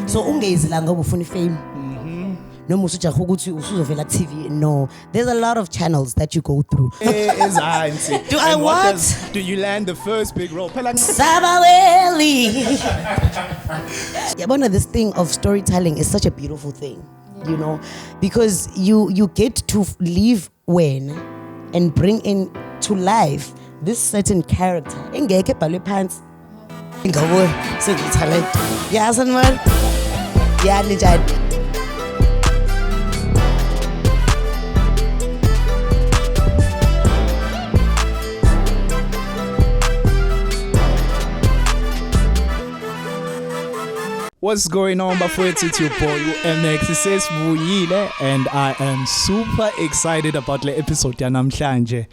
So ungezi la ngoba ufuna fame. No musuja ukuthi usuzovela TV. No, there's a lot of channels that you go through. Do I what? Do you land the first big role? Sabaweli. This thing of storytelling is such a beautiful thing, you know, because you get to live when and bring in to life this certain character. Engeke ebhalwe phansi. Ngabo talent. Yeah, sanman. Yeah, njani. What's going on, bafowethu? It's your boy uMX. It says Vuyile, and I am super excited about the episode yanamhlanje.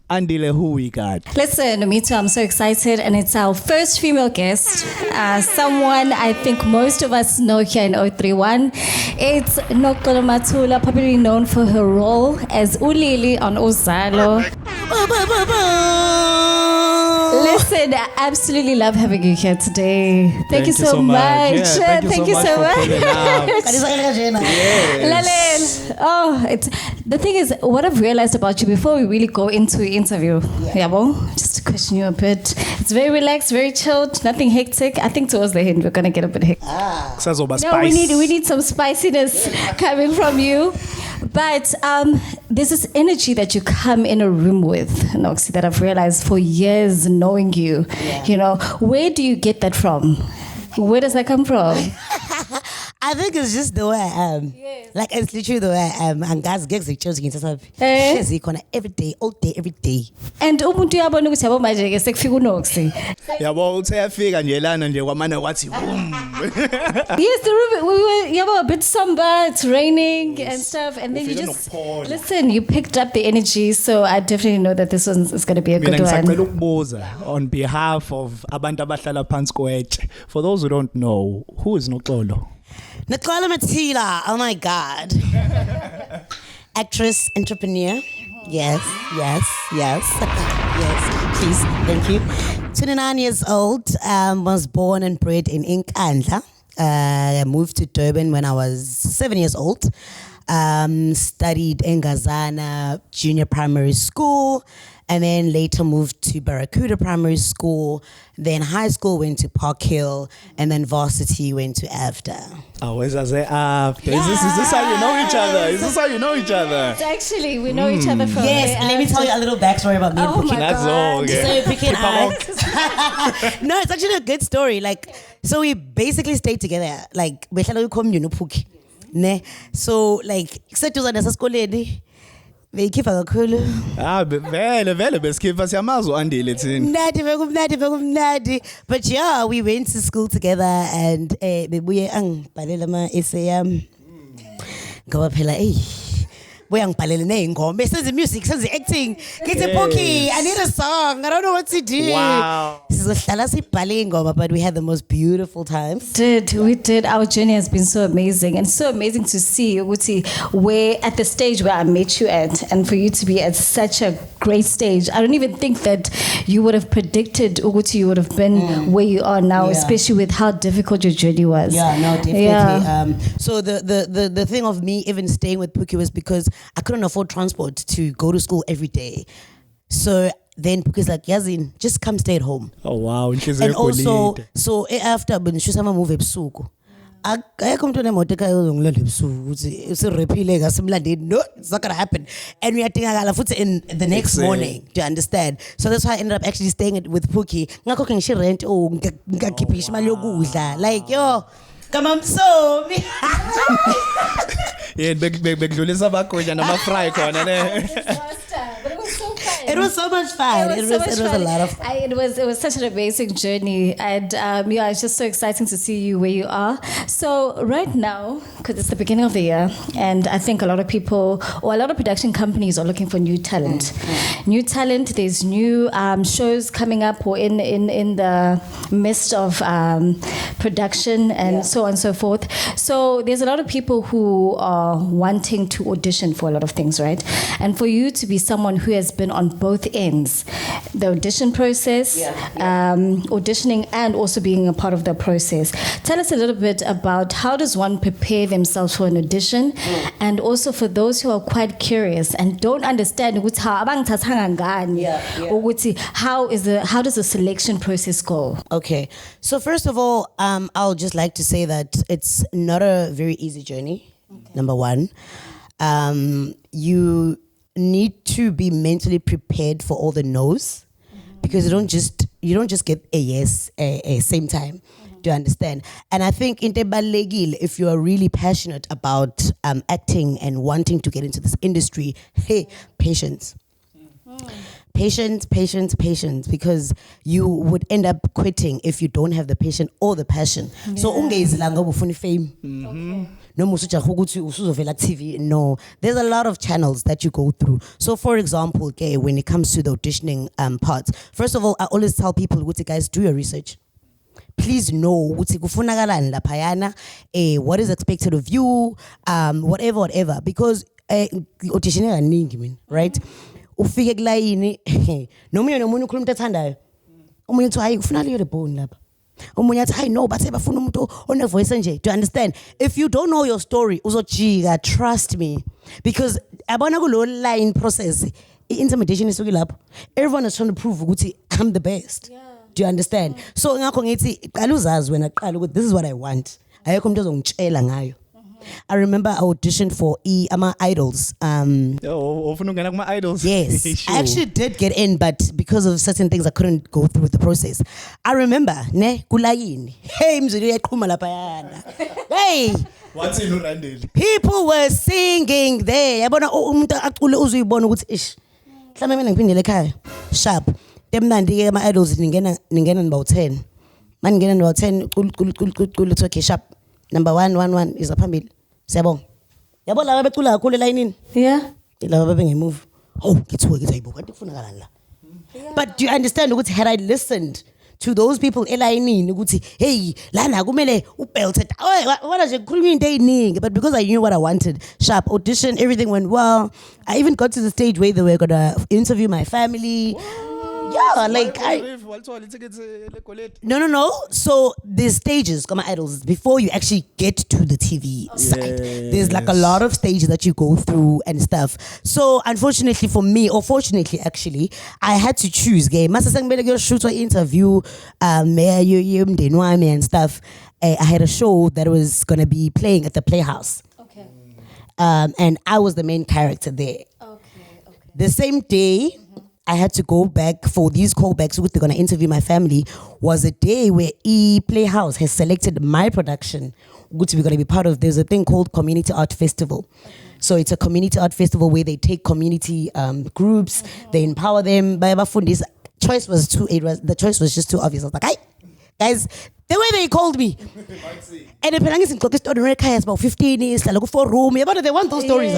Andile, who we got? Listen, me too. I'm so excited, and it's our first female guest. Someone I think most of us know here in 031. It's Noxolo Mathula, popularly known for her role as uLilly on Uzalo. Listen, I absolutely love having you here today. Thank you so much. Yeah, thank you so much. Yes. The thing is, what I've realized about you before we really go into the interview, just to question you a bit. It's very relaxed, very chilled, nothing hectic. I think towards the end we're gonna get a bit hectic. No, we need some spiciness coming from you. But there's this energy that you come in a room with, Noxy, that I've realized for years knowing you. Yeah. You know, where do you get that from? Where does that come from? I think it's just the way I am. Yes. Like, it's literally the way I am. And guys get the choosing it every day, all day, every day. And umuntu yabona ukuthi yabo manje ke sekufika uNoxy. Yabo uthe yafika nje lana nje kwamane wathi boom. Yes, the room we were a bit somber, it's raining and stuff, and then you just listen, you picked up the energy, so I definitely know that this one is going to be a good one. Ngisacela ukubuza on behalf of abantu abahlala phansi kwetshe. For those who don't know, who is Noxolo? Noxolo Mathula, oh my God. Actress, entrepreneur. Yes, please, thank you. 29 years old, was born and bred in Inkandla. I moved to Durban when I was 7 years old. Studied in Ngazana Junior Primary School, and then later moved to Barracuda Primary School. Then high school went to Park Hill, and then varsity went to AFDA. Always I say AFDA. Is this how you know each other? Is this how you know each other? It's actually, we know each other from Yes, let me tell you a little backstory about me and Pookie. That's all. Okay. So Pookie and I. No, it's actually a good story. Like, so we basically stayed together. Like, we had a community, Pookie. Ne, so like setuzana sasikoleni beyikhipha kakhulu vele besikhipa siyamazo andile thina mnadi but yeah, we went to school together and bebuye angibhalela ama essay yami ngoba phela boyangibhalele neingoma senze music senze acting ngithi Pookie, I need a song, I don't know what to do. Wow. Sizohlala sibhale ingoma, but we had the most beautiful times. We did. Our journey has been so amazing, and so amazing to see Uguti where at the stage where I met you at, and for you to be at such a great stage. I don't even think that you would have predicted Uguti you would have been where you are now, especially with how difficult your journey was. Yeah, no, definitely. Yeah. So the thing of me even staying with Pookie was because I couldn't afford transport to go to school every day. So then Pookie's like, Yazin, just come stay at home. Oh wow. And also, so after when she sama move ebusuku, I come to the motor no, it's not gonna happen. And we are taking a in the next morning. Do you understand? So that's why I ended up actually staying with Pookie. Like, yo, come on, so yeah, bekudlulisa abakhona nama-fry khona ne. It was so much fun. It was a lot of fun. It was such an amazing journey, and it's just so exciting to see you where you are. So right now, because it's the beginning of the year, and I think a lot of people or a lot of production companies are looking for new talent. New talent. There's new shows coming up or in the midst of production and so on and so forth. So there's a lot of people who are wanting to audition for a lot of things, right? And for you to be someone who has been on both ends, the audition process, auditioning, and also being a part of the process. Tell us a little bit about how does one prepare themselves for an audition, and also for those who are quite curious and don't understand how does the selection process go? Okay, so first of all, I'll just like to say that it's not a very easy journey. Number one, you need to be mentally prepared for all the no's, because you don't just get a yes a same time. Do you understand? And I think if you are really passionate about acting and wanting to get into this industry, hey, patience. Patience, because you would end up quitting if you don't have the patience or the passion. So ungezilanga ubufuna fame. No, TV. No, there's a lot of channels that you go through. So, for example, when it comes to the auditioning parts, first of all, I always tell people, guys, do your research. Please know what is expected of you, whatever. Because auditioning, right? Ufike kulayini nomunye nomunye ukhuluma into ethandayo, omunye uthi hayi ufuna liyo lebone lapha, omunye athi hayi no bathe bafuna umuntu one voice nje. Do you understand? If you don't know your story uzojika, trust me, because abona kulo line process intimidation isuke lapho. Everyone is trying to prove ukuthi I'm the best. Do you understand? So ngakho ngithi qala uzazi wena qala ukuthi this is what I want, ayekho umuntu ozongitshela ngayo. I remember I auditioned for ama idols. Idols. Yes, Sure. I actually did get in, but because of certain things, I couldn't go through with the process. I remember, kulayini. Hey, mzulu yaqhuma lapha yana. Hey, What's in Urandeli? people were singing there. Yabona umuntu acule uzuyibona ukuthi ish. Mhlawumbe mina ngiphindele ekhaya. Sharp. Demnandi ke ama idols ningena about 10. Maningena about 10 cul it's okay sharp. Number 111 is phambili. Siyabonga. Yabo laba becula kakhulu elayinini. Yeah. Laba bengemove. Oh, ngithuke hayibo kanti kufunakalani la. But do you understand ukuthi had I listened to those people elayinini ukuthi hey lana kumele ubelt wala nje khuluma into eziningi, but because I knew what I wanted, sharp audition, everything went well. I even got to the stage where they were gonna interview my family. Yeah, like No. So there's stages, come on, idols, before you actually get to the TV side. There's like a lot of stages that you go through and stuff. So unfortunately for me, or fortunately actually, I had to choose. Masa sangibele shoot or interview, and stuff. I had a show that was gonna be playing at the Playhouse. Okay. And I was the main character there. Okay. The same day, I had to go back for these callbacks. They're going to interview my family. Was a day where Playhouse has selected my production, which we're going to be part of. There's a thing called Community Art Festival. So it's a community art festival where they take community groups, they empower them. The choice was just too obvious. I was like, hey, guys, the way they called me. And it's about 15 years, like 4 room. They want those stories.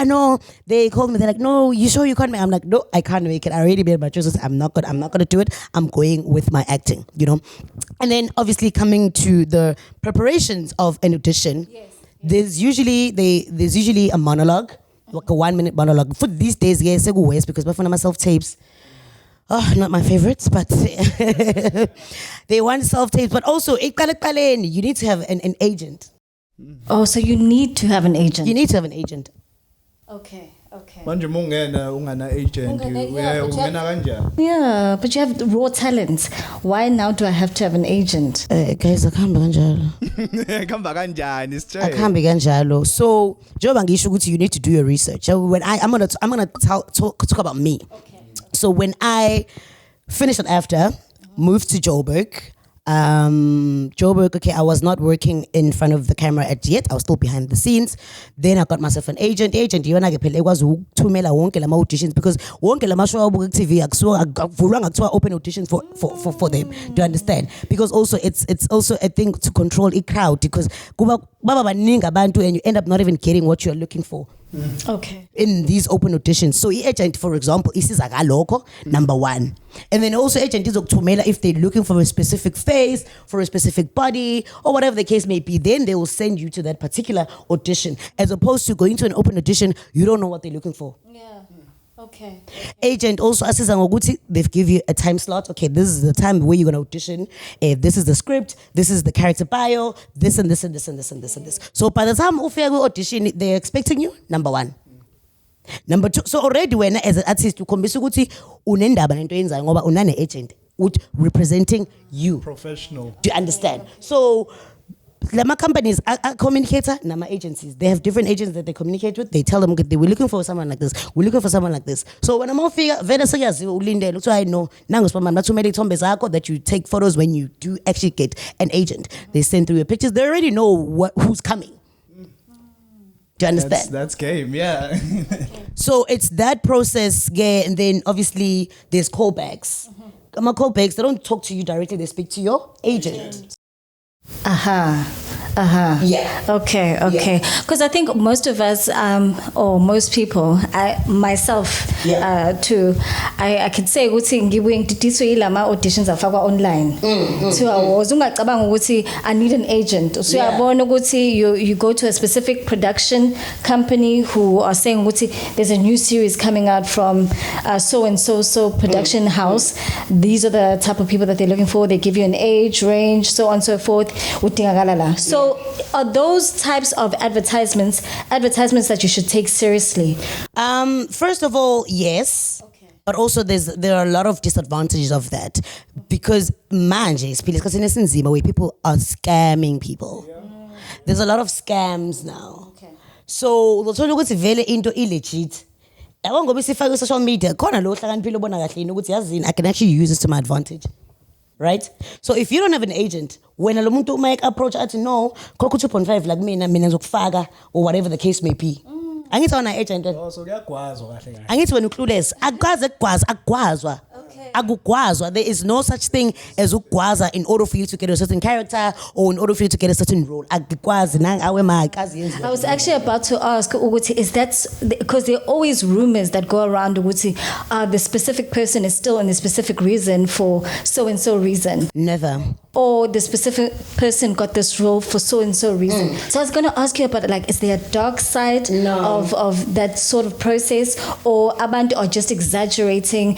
No. They called me. They're like, no, you sure you can't make it? I'm like, no, I can't make it. I already made my choices. I'm not gonna do it. I'm going with my acting, And then obviously coming to the preparations of an audition, there's usually a monologue, like a 1-minute monologue. For these days, yes, I go west because before myself tapes. Oh, not my favorites, but they want self-tapes. But also, you need to have an agent. Oh, so you need to have an agent. You need to have an agent. Okay. Manje mungena ungana agent ungena kanjani? Yeah, but you have raw talent. Why now do I have to have an agent? Guys, akuhambi kanjalo. Kamba kanjani sithe? Akuhambi kanjalo. So, njengoba ngisho ukuthi you need to do your research. When I'm gonna talk about me. Okay. So when I finished it after, moved to Joburg. Okay, I was not working in front of the camera yet. I was still behind the scenes. Then I got myself an agent. You wanna get was tumela wonke lama auditions because wonke lama show abuka TV akuthiwa open auditions for them. Do you understand? Because also it's also a thing to control a crowd because kuba baba baningi abantu and you end up not even getting what you're looking for. Okay. in these open auditions. So eAgent, for example, isiza kalokho, number one. And then also agent is okuthumela if they're looking for a specific face, for a specific body, or whatever the case may be, then they will send you to that particular audition. As opposed to going to an open audition, you don't know what they're looking for. Yeah. Okay. Agent also asiza ngokuthi they've give you a time slot. Okay, this is the time where you're gonna audition. This is the script. This is the character bio. This and this and this and this and this and this. So by the time ufika audition, they're expecting you. Number one. Number two. So already when as an artist, you ukhombisa ukuthi unendaba nento yenzayo ngoba unane agent representing you. Professional. Do you understand? So Lama companies are communicator, Nama agencies. They have different agents that they communicate with. They tell them we're looking for someone like this. We're looking for someone like this. So when I'm all figure so I know that you take photos when you do actually get an agent. They send through your pictures. They already know who's coming. Do you understand? That's game, yeah. So it's that process, yeah, and then obviously there's callbacks. Callbacks, they don't talk to you directly, they speak to your agent. Yeah. Okay. Because I think most of us, or most people, myself too, I could say ukuthi ngibuye ngididiswe yilama auditions afakwa online. So ungacabanga ukuthi I need an agent. So uyabona ukuthi you go to a specific production company who are saying ukuthi there's a new series coming out from so and so production house. These are the type of people that they're looking for. They give you an age range, so on and so forth. So are those types of advertisements that you should take seriously? First of all, yes. Okay. But also there are a lot of disadvantages of that. Because manje, where people are scamming people. Yeah. There's a lot of scams now. Okay. So it's very into illegit. I won't go see social media. I can actually use this to my advantage. Right? So if you don't have an agent, when a muntu might approach at no, 2.5 like me ngizokufaka or whatever the case may be. Angithi wona agent. Oh, so kuyagwazwa kahle kahle. Angithi wena uclueless. Agwazwa. Okay. Agugwazwa. There is no such thing as ugwaza in order for you to get a certain character or in order for you to get a certain role. I was actually about to ask, is that because there are always rumors that go around the specific person is still in a specific reason for so and so reason. Never. Or the specific person got this role for so and so reason. So I was going to ask you about is there a dark side of that sort of process, or abantu are just exaggerating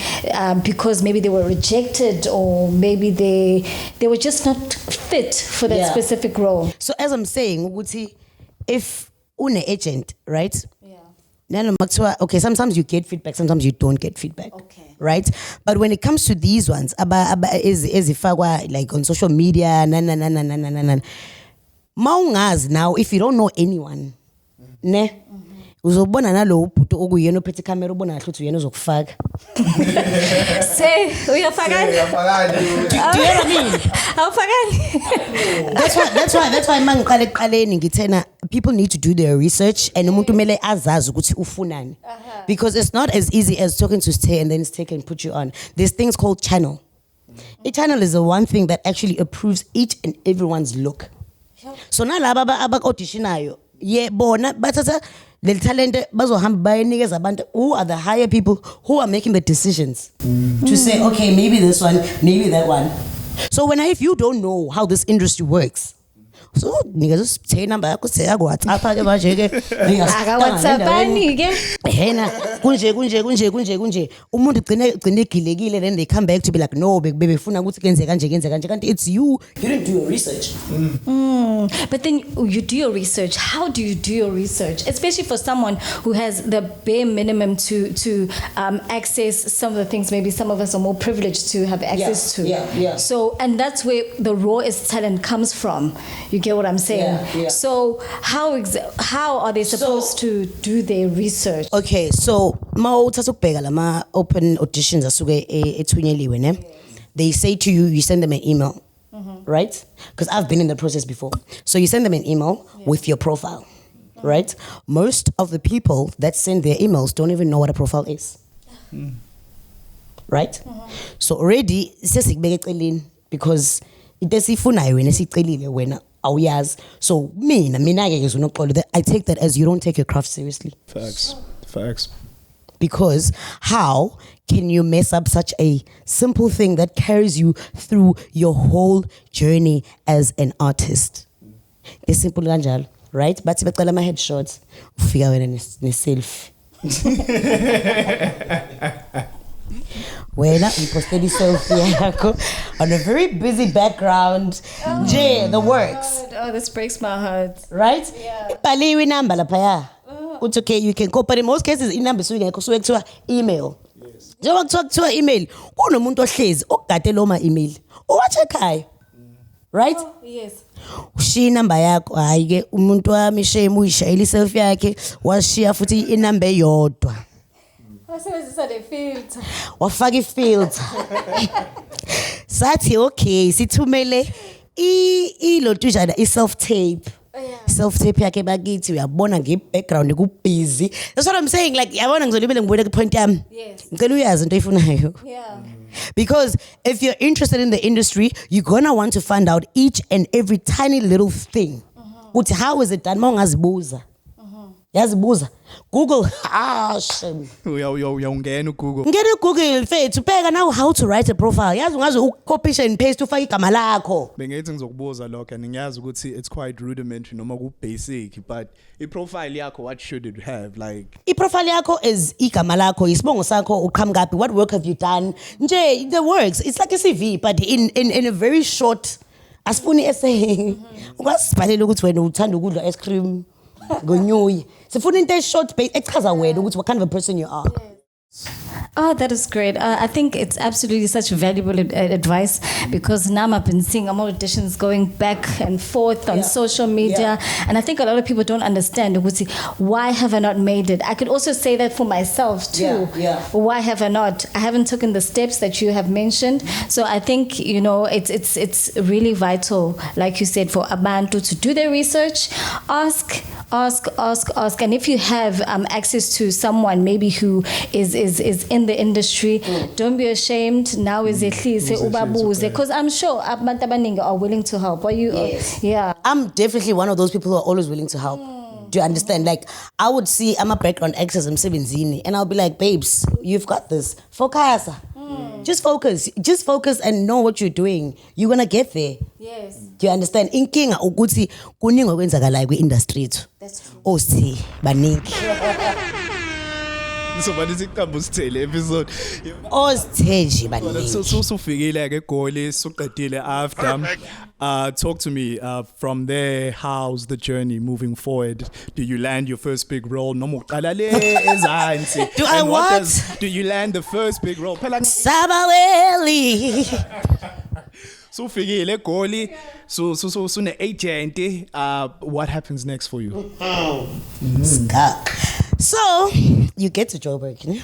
because maybe they were rejected, or maybe they were just not fit for that specific role? So as I'm saying, if uneAgent, right? Okay, sometimes you get feedback, sometimes you don't get feedback. Okay. Right? But when it comes to these ones, like on social media, maungas now, if you don't know anyone, ne? Uzobona nalo ubhuti okuyena ophethe camera ubona ngahle uthi uyena uzokufaka. Say uyafakani? Do you know what I mean? Awufakani? That's why mangiqale eqaleni ngithena people need to do their research and umuntu kumele azazi ukuthi ufunani. Because it's not as easy as talking to stay and then take and put you on. There's things called channel. A channel is the one thing that actually approves each and everyone's look. So nalaba auditionayo bona bathatha the talent who are the higher people who are making the decisions to say, okay, maybe this one, maybe that one. So if you don't know how this industry works, so nigga just say number kunje umuntu gcine gilekile, then they come back to be like, no, bebefuna ukuthi kenze kanje. It's you didn't do your research. But then you do your research. How do you do your research, especially for someone who has the bare minimum to access some of the things maybe some of us are more privileged to have access to? So, and that's where the rawest talent comes from. You get what I'm saying? So how are they supposed to do their research? Okay, so ma open auditions asuke ethunyeliwe ne. They say to you, you send them an email, right? Because I've been in the process before. So you send them an email with your profile, right? Most of the people that send their emails don't even know what a profile is, right? So already because it is ifunayo wena sicelile wena awuyazi. So mina ke ngizonoxolo, I take that as you don't take your craft seriously. Facts. Because how can you mess up such a simple thing that carries you through your whole journey as an artist? It's simple kanjalo, right? But becala my headshots, ufika wena ne-selfie. Wena uposted selfie yakho on a very busy background. The works. Oh, this breaks my heart. Right? Yeah. Ibhaliwe inamba laphaya. It's okay, you can call, but in most cases inamba suyingekho suke kuthiwa email. Njengoba kuthiwa email, kunomuntu ohlezi okugade lo ma email. Owacheckayo. Right? Oh, yes. Ushiya inamba yakho, hayi ke umuntu wami shame uyishayela iselfie yakhe, washiya futhi inamba eyodwa. Wasebenzisa the filter. Wafaka ifilter. Sathi okay, sithumele ilotujana i-self tape. Self tape yakhe bakithi uyabona nge-background ku-busy. That's what I'm saying, like yabona ngizolibele ngibone ku-point yami. Yes. Ngicela uyazi into oyifunayo. Yeah. Because if you're interested in the industry, you're gonna want to find out each and every tiny little thing. But how is it done? Mongazibuza. Yazibuza. Google. Shame. Uyawungena uGoogle. Ngena uGoogle mfethu ubheka now how to write a profile. Yazi ungaze ucopy and paste ufake igama lakho. Bengithi ngizokubuza lokho and ngiyazi ukuthi it's quite rudimentary noma ku basic, but i-profile yakho, what should it have? Like I-profile yakho is igama lakho, isibongo sakho, uqhamuka, what work have you done? Nje the works. It's like a CV but in a very short asifuni essay. Ungasibhalela ukuthi wena uthanda ukudla ice cream ngonyuyi. Sifuna into short echaza wena ukuthi what kind of a person you are. Oh, that is great. I think it's absolutely such valuable advice because now I've been seeing more auditions going back and forth on social media. And I think a lot of people don't understand why have I not made it? I could also say that for myself too. Why have I not? I haven't taken the steps that you have mentioned. So I think, it's really vital, like you said, for Abantu to do their research, ask. And if you have access to someone maybe who is in the industry, don't be ashamed. Now is ubabuze, because I'm sure abantu abaningi are willing to help. Are you? Yes. Yeah. I'm definitely one of those people who are always willing to help. Do you understand? Like I would see I'm a background access, I'm Sebenzini, and I'll be like, babes, you've got this. Focus. Just focus and know what you're doing. You're gonna get there. Yes. Do you understand? Inkinga ukuthi kuningi okwenzakalayo kwi-industry yethu. That's true. Osi baningi. so but isiqambu sithele episode. Ositeji baningi. So ufikile ke eGoli, suqedile after. Talk to me from there. How's the journey moving forward? Do you land your first big role? Noma uqala le ezansi. Do I what? Do you land the first big role? Phela Sabaweli. so ufikile eGoli, so uneAgent. What happens next for you? Stuck. So you get to Joburg, you know?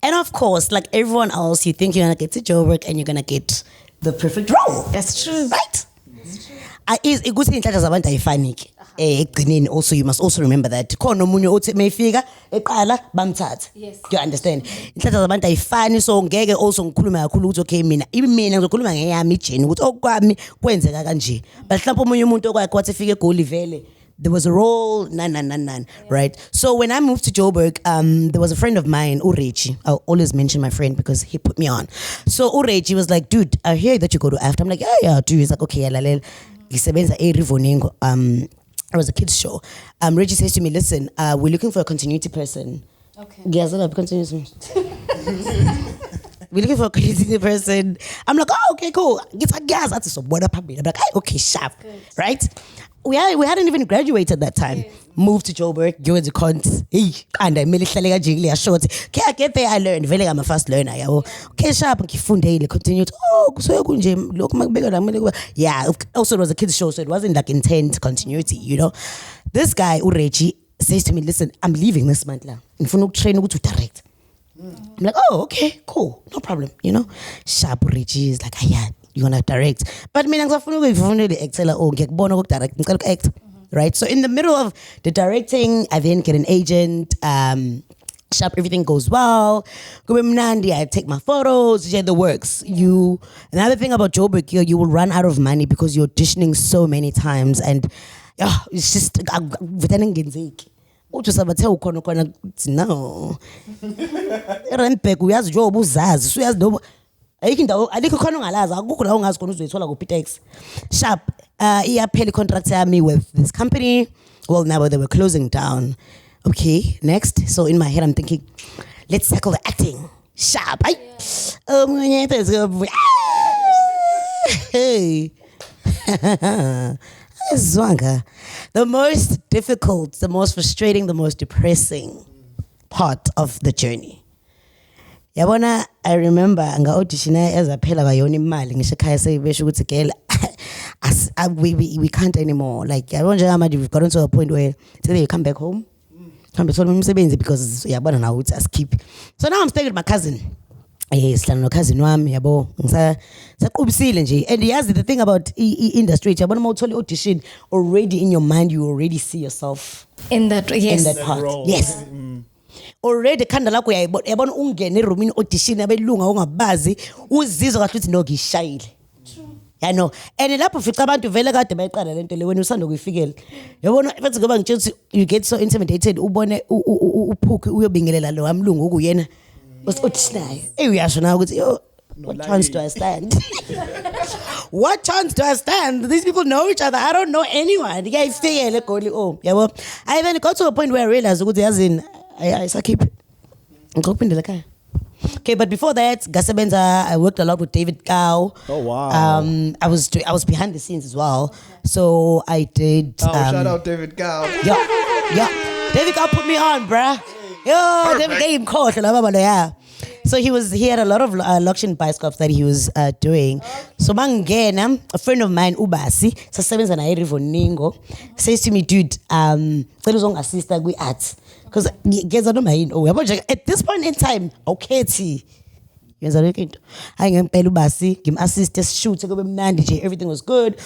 And of course, like everyone else, you think you're gonna get to Joburg and you're gonna get the perfect role. That's true. Right? Ukuthi inhlanhla zabantu ayifaniki. Ekugcineni also you must also remember that khona omunye othi mayifika eqala bamthatha. Yes. Do you understand? Inhlanhla zabantu ayifani, so ngeke also ngikhulume kakhulu ukuthi okay mina ngizokhuluma ngeyami ijeni ukuthi okwami kwenzeka kanje. But mhlawumbe omunye umuntu okwakhe wathi efika eGoli vele there was a role, right? So when I moved to Joburg, there was a friend of mine, Urechi. I'll always mention my friend because he put me on. So Urechi was like, dude, I hear that you go to AFT. I'm like, yeah, dude. He's like, okay, it was a kids show. Reggie says to me, listen, we're looking for a continuity person. Okay. We're looking for a continuity person. I'm like, oh, okay, cool. Get a gas. I'm like, okay, sharp, right? We hadn't even graduated that time. Yes. Moved to Joburg, go into cons. And I made it jiggle short. Okay, I get there, I learned. Very, I'm a fast learner. Okay, sharp, continued. Oh, so look, yeah, also it was a kids show, so it wasn't like intense continuity, you know. This guy, Urechi, says to me, listen, I'm leaving this month now. In front train to direct. I'm like, oh, okay, cool, no problem, you know. Sharp Urechi is like, yeah, you're gonna direct. But I mean, I'm direct, act. Right? So in the middle of the directing, I then get an agent. Sharp, everything goes well. Kube mnandi, I take my photos, the works. Another thing about Joburg, you will run out of money because you're auditioning so many times, and it's just uthi sabathe ukhona khona no Rempek uyazi job uzazi uyazi lobo ayikho indawo alikho khona ongalazi akukho la ongazi khona uzoyithola ku Pitex. Sharp iyaphela contract yami with this company. Well, now they were closing down. Okay, next. So in my head I'm thinking, let's tackle the acting. Sharp. Hey. Zwanga. The most difficult, the most frustrating, the most depressing part of the journey. Yabona, I remember anga auditiona ezaphela kayona imali ngisho ekhaya sebesho ukuthi girl we can't anymore. Like yabona we've gotten to a point where today you come back home. Come back home because yabona now it's skip. So now I'm staying with my cousin. Sihlala no cousin wami yabo ngisaqubisile nje, and yazi the thing about industry yabona mawuthola audition already in your mind, you already see yourself in that part. Role. Yes. Already khanda lakho yabona ungene roomini audition abelunga ungabazi uzizwa kahle uthi no ngishayile. I know. And lapho fica abantu vele kade bayiqala lento le wena usanda kuyifikela. Yabona bathi ngoba ngitshela you get so intimidated ubone uphuki uyobingelela lo amlungu ukuyena auditionayo. Uyasho na ukuthi yo what chance do I stand? What chance do I stand? These people know each other. I don't know anyone. Ngiyayifika eGoli yabo. I then got to a point where I realized ukuthi yazini I keep ngikuphindela ekhaya. Okay, but before that, Gasebenza, I worked a lot with David Gao. Oh wow! I was behind the scenes as well, so I did. Shout out David Gao. Yeah, David Gao put me on, bruh. Yo, David gave him call. Yeah. So he had a lot of Lokshin bioscopes that he was doing. So mangena, a friend of mine, Ubasi, sasebenza na Rivoningo, says to me, dude, cela assist with art. Because at this point in time, okay, everything was good.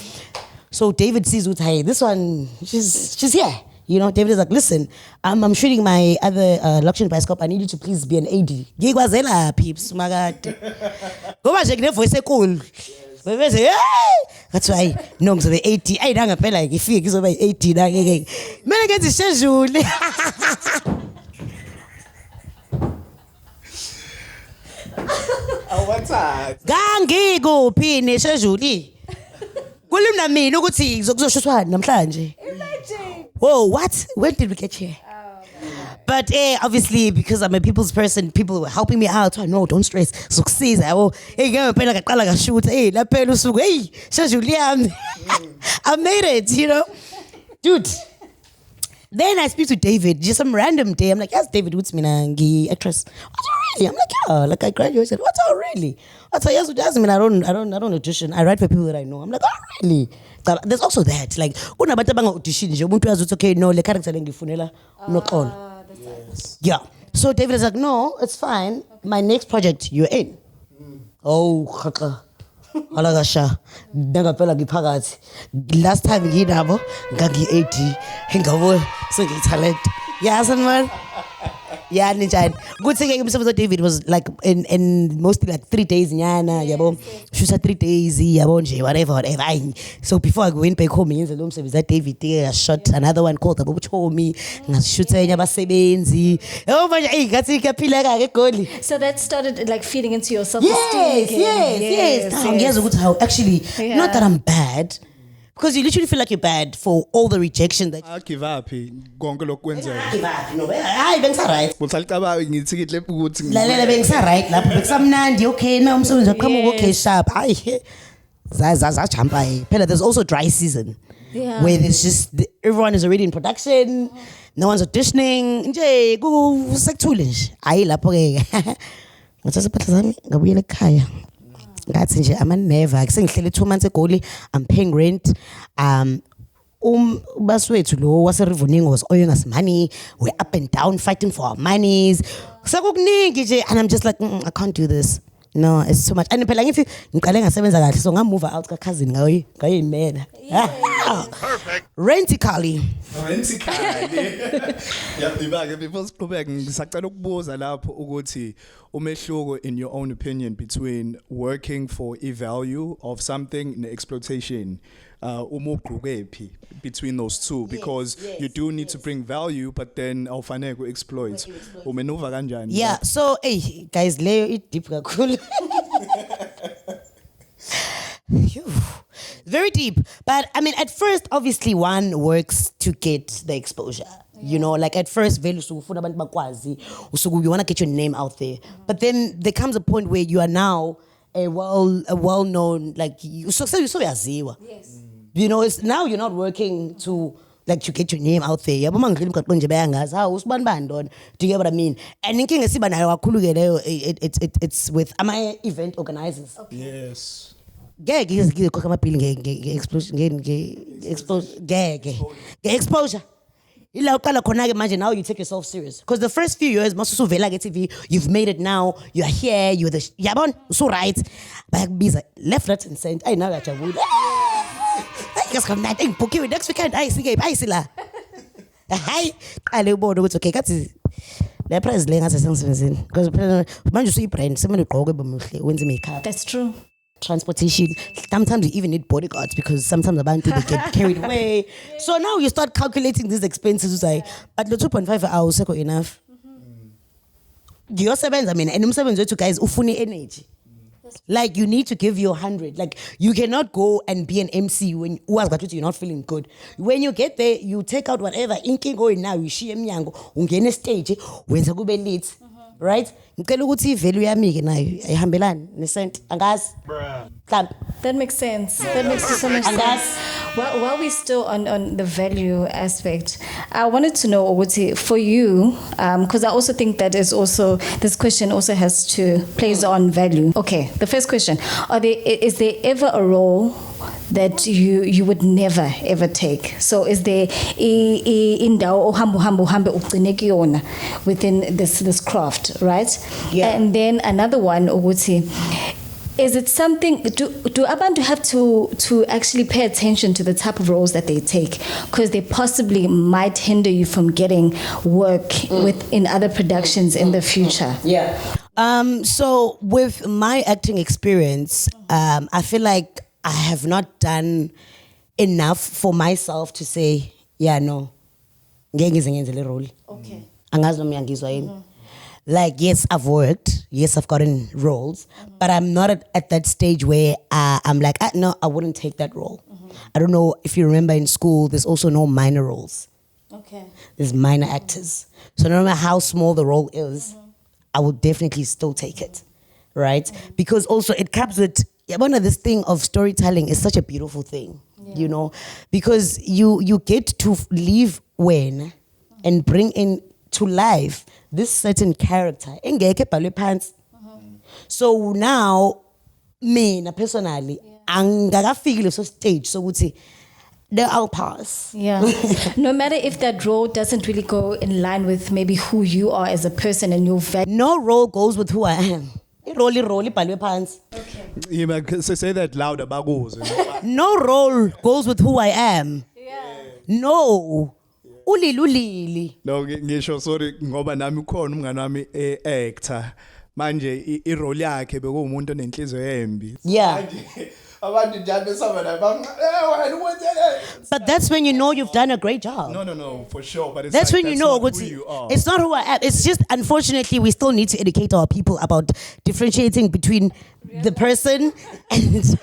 So David sees hey, this one, she's here. You know, David is like, listen, I'm shooting my other Lokshin bioscope. I need you to please be an AD. Gigwazela peeps, my God. Go back, check voice cool. That's why no, so the 80. I don't feel like if it's over 80, man, I get the schedule. What's that? Gangi go pini schedule. Kulimna mina ukuthi ngizokuzoshuthwa namhlanje. Imagine. Whoa, what? When did we get here? But obviously, because I'm a people's person, people were helping me out. So no, don't stress. Succeed. Hey, shoot. Hey, I made it, you know, dude. Then I speak to David, just some random day. I'm like, yes, David Woods, Minangi actress. What really? I'm like, yeah, like I graduated. What really? What's yes, I don't audition. I write for people that I know. I'm like, oh really? There's also that. Like, audition. Okay, no, the character not all. Yeah. So David is like, no, it's fine. My next project, you're in. Oh, Alagasha. Nagapela gipagat. Last time he dabo, Gagi 80. Hingavo, so talent. Yes, man. Yeah, ninja. Good thing episode David was like in mostly like 3 days nyana, yabo. She said 3 days, yabo, whatever. So before I went back home, that David I shot another one called the Bocho me, and shoot Sebenzi. Oh my God, So that started like feeding into your self-esteem. Yes. How actually, not that I'm bad. Because you literally feel like you're bad for all the rejection that I give up. Gongo lokwenzeka. give up. No, hayi bengisaright. Uthaliqaba ngithi kihle ukuthi Lalela bengisaright lapho bekusamnandi. Okay, now umsebenzi waqhamuka okay sharp. Hayi. Jumpa. Phela there's also dry season. Yeah. Where there's just everyone is already in production. No one's auditioning. Nje kusekuthule nje. Hayi lapho ke. Ngithatha impahla zami ngabuyela ekhaya. Ngathi nje never sengihlele 2 months eGoli, I'm paying rent. Baswethu lo waseRivoningo was owing us money. We're up and down fighting for our monies. Sekukuningi nje, and I'm just like I can't do this. No, it's too much. And phela ngithi ngiqale ngasebenza kahle so ngamove out ka cousin ngayimela. Yeah. Perfect. Rentically. Yeah, before siqhubeka ngisacela ukubuza lapho ukuthi umehluko in your own opinion between working for a value of something and exploitation. Umugqukephi between those two because you do need to bring value but then awufanele ku exploit. Umenuva kanjani? Yeah, so hey guys, leyo it deep kakhulu. Very deep. But I mean, at first, obviously, one works to get the exposure. You know, like at first, you want to get your name out there. But then there comes a point where you are now a well-known, like, yes. You know, it's, now you're not working to get your name out there. Do you get what I mean? And it's with event organizers. Okay. Yes. Exposure. Imagine now you take yourself serious. Because the first few years, TV, you've made it now, you're here, you're the Yabon, so right. But left, right, and center. I know that you would. I guess come that thing, Pookie next weekend. I see la. Hi, I live board. It's okay. That's the price laying as a sense. Because man, you see, friends, somebody go when's the makeup. That's true. Transportation. Sometimes you even need bodyguards because sometimes the band people get carried away. So now you start calculating these expenses. But the 2.5 hours is enough. Your sevens, I mean, and them sevens to guys ufuni energy. Like you need to give your 100. Like you cannot go and be an MC when you're not feeling good. When you get there, you take out whatever inking going now. You share myango, ungene stage when sakube lit, right? Ngicela ukuthi value yami ke nayo ayihambelani nesent angazi. That makes sense. That makes so much sense. While we're still on the value aspect, I wanted to know, Oguti, for you, because I also think that is also, this question also has to plays on value. Okay, the first question, is there ever a role that you would never ever take? So is there indawo hambo within this craft, right? Yeah. And then another one, Oguti, is it something, do abantu have to actually pay attention to the type of roles that they take? Because they possibly might hinder you from getting work in other productions in the future. Yeah. So with my acting experience, I feel like I have not done enough for myself to say, yeah, no. Okay. Like, yes, I've worked. Yes, I've gotten roles. But I'm not at that stage where I'm like, no, I wouldn't take that role. I don't know if you remember in school, there's also no minor roles. Okay. There's minor actors. So no matter how small the role is, I would definitely still take it. Right? Because also it comes with, one of this thing of storytelling is such a beautiful thing. You know? Because you get to leave when and bring in to life this certain character. So now, me personally, angakafiki leso stage so ukuthi I'll pass. Yeah. No matter if that role doesn't really go in line with maybe who you are as a person and your value. No role goes with who I am. Okay. Yeah, so say that louder, bagoes. No role goes with who I am. Yeah. No. uLilly. No, ngisho sorry ngoba nami ukhona umngane wami actor. Manje irole yakhe bekuwumuntu onenhliziyo embi. Yeah. But that's when you know you've done a great job. No, for sure. But that's like, when you know who you are. It's not who I am. It's just, unfortunately, we still need to educate our people about differentiating between the person and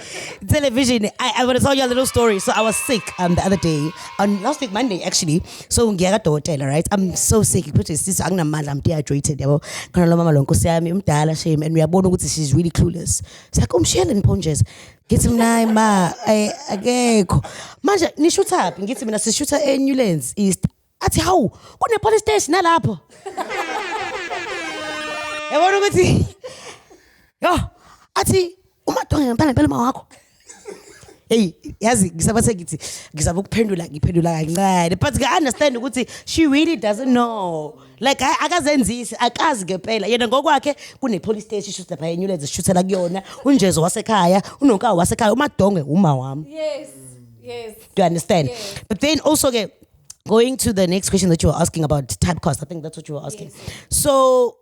television. I want to tell you a little story. So I was sick the other day, on last week Monday actually. So right? I'm so sick. I'm dehydrated. And we are born with she's really clueless. It's like, Shellen Ponges. Get him now, ma. I manje ni shoot up. Get him na si shoot ambulance east. Ati how? Kune police station na lapho. Yabona ukuthi yo athi umadonga ngempela impela mawakho. Hey, yazi ngisabase ngithi ngizaba ukuphendula kancane but I understand ukuthi she really doesn't know. Like akazenzisi akazi ngempela yena ngokwakhe kune police station shoot lapha enyuleze shootela kuyona unjezo wasekhaya unonkawu wasekhaya umadonge uma wami. Yes. Yes. Do you understand? Yes. But then also going to the next question that you were asking about typecast, I think that's what you were asking. Yes. So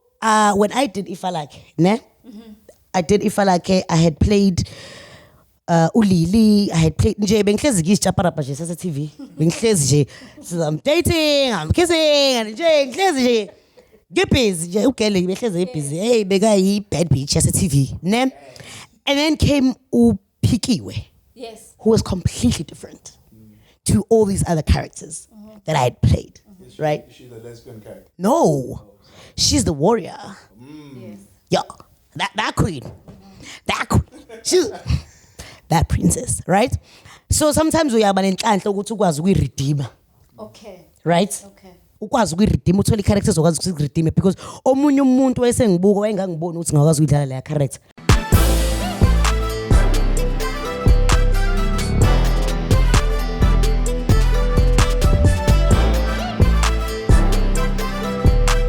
when I did If I Like, I did If I Like, I had played uLilly, I had played nje bengihlezi ngiyichaparapa nje sase TV. Bengihlezi nje, so I'm dating, I'm kissing, and nje ngihlezi nje ngibusy nje ugele behlezi busy. Hey beka yi bad bitch yase TV, ne? And then came uPikiwe. Yes. Who was completely different to all these other characters that I had played, right? Is she the lesbian character? No, she's the warrior. Yes. Yeah, that queen, she's that princess, right? So sometimes we are banenhlanhla ukuthi ukwazi ukuyiredeem, Okay. right? Okay. Ukwazi ukuyiredeem uthola characters okwazi ukuyiredeem because omunye umuntu wayesengibuka wayengangiboni ukuthi ngakwazi ukudlala leya character.